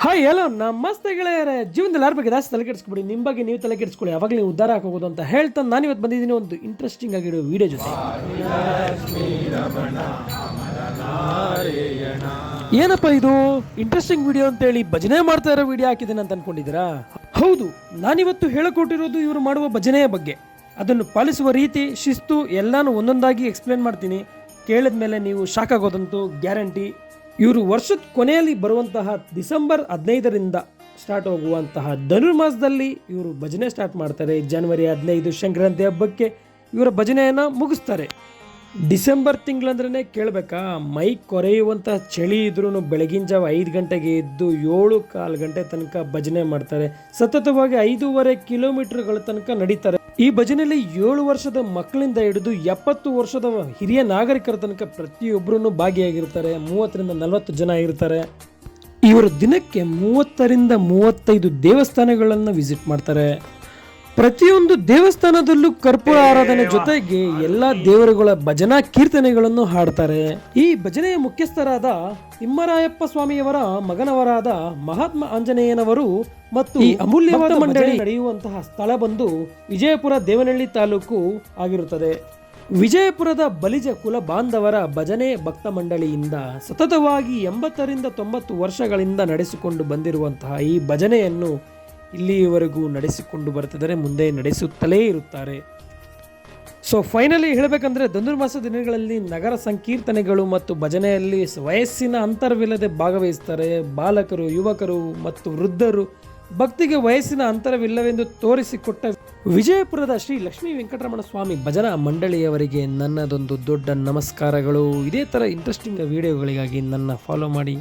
Hi hello ನಮಸ್ತೆ ಗೆಳೆಯರೇ. ಜೀವನದಲ್ಲಿ ಯಾರ ಬಗ್ಗೆ ಜಾಸ್ತಿ ತಲೆ ಕೆಡಿಸ್ಕೊಬಿಡಿ, ನಿಮ್ಮ ಬಗ್ಗೆ ನೀವು ತಲೆ ಕೆಡಿಸ್ಕೊಳ್ಳಿ, ಅವಾಗಲೇ ನೀವು ಉದ್ಧಾರ ಆಗೋದು ಅಂತ ಹೇಳ್ತಾ ನಾನಿವತ್ತು ಬಂದಿದ್ದೀನಿ ಒಂದು ಇಂಟ್ರೆಸ್ಟಿಂಗ್ ಆಗಿರೋ ವಿಡಿಯೋ ಜೊತೆ. ಏನಪ್ಪ ಇದು ಇಂಟ್ರೆಸ್ಟಿಂಗ್ ವಿಡಿಯೋ ಅಂತೇಳಿ ಭಜನೆ ಮಾಡ್ತಾ ಇರೋ ವಿಡಿಯೋ ಹಾಕಿದ್ದೇನೆ ಅಂತ ಅನ್ಕೊಂಡಿದ್ದೀರಾ? ಹೌದು, ನಾನಿವತ್ತು ಹೇಳಿಕೊಟ್ಟಿರೋದು ಇವರು ಮಾಡುವ ಭಜನೆಯ ಬಗ್ಗೆ. ಅದನ್ನು ಪಾಲಿಸುವ ರೀತಿ, ಶಿಸ್ತು ಎಲ್ಲಾನು ಒಂದೊಂದಾಗಿ ಎಕ್ಸ್ಪ್ಲೇನ್ ಮಾಡ್ತೀನಿ. ಕೇಳಿದ ಮೇಲೆ ನೀವು ಶಾಕ್ ಆಗೋದಂತೂ ಗ್ಯಾರಂಟಿ. ಇವರು ವರ್ಷದ ಕೊನೆಯಲ್ಲಿ ಬರುವಂತಹ ಡಿಸೆಂಬರ್ 15ರಿಂದ ಸ್ಟಾರ್ಟ್ ಹೋಗುವಂತಹ ಧನುರ್ಮಾಸದಲ್ಲಿ ಇವರು ಭಜನೆ ಸ್ಟಾರ್ಟ್ ಮಾಡ್ತಾರೆ. ಜನವರಿ 15 ಸಂಕ್ರಾಂತಿ ಹಬ್ಬಕ್ಕೆ ಇವರ ಭಜನೆಯನ್ನು ಮುಗಿಸ್ತಾರೆ. ಡಿಸೆಂಬರ್ ತಿಂಗಳಂದ್ರೇ ಕೇಳಬೇಕಾ, ಮೈ ಕೊರೆಯುವಂತಹ ಚಳಿ ಇದ್ರೂ ಬೆಳಗಿನ ಜಾವ 5 ಗಂಟೆಗೆ ಎದ್ದು 7-1/4 ಗಂಟೆ ತನಕ ಭಜನೆ ಮಾಡ್ತಾರೆ. ಸತತವಾಗಿ 5.5 ಕಿಲೋಮೀಟರ್ಗಳ ತನಕ ನಡೀತಾರೆ. ಈ ಭಜನೆಯಲ್ಲಿ 7 ವರ್ಷದ ಮಕ್ಕಳಿಂದ ಹಿಡಿದು 70 ವರ್ಷದ ಹಿರಿಯ ನಾಗರಿಕರ ತನಕ ಪ್ರತಿಯೊಬ್ಬರೂ ಭಾಗಿಯಾಗಿರ್ತಾರೆ. 30ರಿಂದ 40 ಜನ ಇರ್ತಾರೆ. ಇವರು ದಿನಕ್ಕೆ 30ರಿಂದ 35 ದೇವಸ್ಥಾನಗಳನ್ನು ವಿಸಿಟ್ ಮಾಡ್ತಾರೆ. ಪ್ರತಿಯೊಂದು ದೇವಸ್ಥಾನದಲ್ಲೂ ಕರ್ಪೂರ ಆರಾಧನೆ ಜೊತೆಗೆ ಎಲ್ಲಾ ದೇವರುಗಳ ಭಜನಾ ಕೀರ್ತನೆಗಳನ್ನು ಹಾಡ್ತಾರೆ. ಈ ಭಜನೆಯ ಮುಖ್ಯಸ್ಥರಾದ ತಿಮ್ಮರಾಯಪ್ಪ ಸ್ವಾಮಿಯವರ ಮಗನವರಾದ ಮಹಾತ್ಮ ಆಂಜನೇಯನವರು ಮತ್ತು ಈ ಅಮೂಲ್ಯವಾದ ಮಂಡಳಿ ನಡೆಯುವಂತಹ ಸ್ಥಳ ಬಂದು ವಿಜಯಪುರ ದೇವನಹಳ್ಳಿ ತಾಲೂಕು ಆಗಿರುತ್ತದೆ. ವಿಜಯಪುರದ ಬಲಿಜ ಕುಲ ಬಾಂಧವರ ಭಜನೆ ಭಕ್ತ ಮಂಡಳಿಯಿಂದ ಸತತವಾಗಿ 80ರಿಂದ 90 ವರ್ಷಗಳಿಂದ ನಡೆಸಿಕೊಂಡು ಬಂದಿರುವಂತಹ ಈ ಭಜನೆಯನ್ನು ಇಲ್ಲಿಯವರೆಗೂ ನಡೆಸಿಕೊಂಡು ಬರ್ತಿದ್ದಾರೆ, ಮುಂದೆ ನಡೆಸುತ್ತಲೇ ಇರುತ್ತಾರೆ. ಸೊ ಫೈನಲಿ ಹೇಳಬೇಕಂದ್ರೆ ಧನುರ್ಮಾಸ ದಿನಗಳಲ್ಲಿ ನಗರ ಸಂಕೀರ್ತನೆಗಳು ಮತ್ತು ಭಜನೆಯಲ್ಲಿ ವಯಸ್ಸಿನ ಅಂತರವಿಲ್ಲದೆ ಭಾಗವಹಿಸ್ತಾರೆ. ಬಾಲಕರು, ಯುವಕರು ಮತ್ತು ವೃದ್ಧರು ಭಕ್ತಿಗೆ ವಯಸ್ಸಿನ ಅಂತರವಿಲ್ಲವೆಂದು ತೋರಿಸಿಕೊಟ್ಟ ವಿಜಯಪುರದ ಶ್ರೀ ಲಕ್ಷ್ಮೀ ವೆಂಕಟರಮಣ ಸ್ವಾಮಿ ಭಜನಾ ಮಂಡಳಿಯವರಿಗೆ ನನ್ನದೊಂದು ದೊಡ್ಡ ನಮಸ್ಕಾರಗಳು. ಇದೇ ಥರ ಇಂಟ್ರೆಸ್ಟಿಂಗ್ ವಿಡಿಯೋಗಳಿಗಾಗಿ ನನ್ನ ಫಾಲೋ ಮಾಡಿ.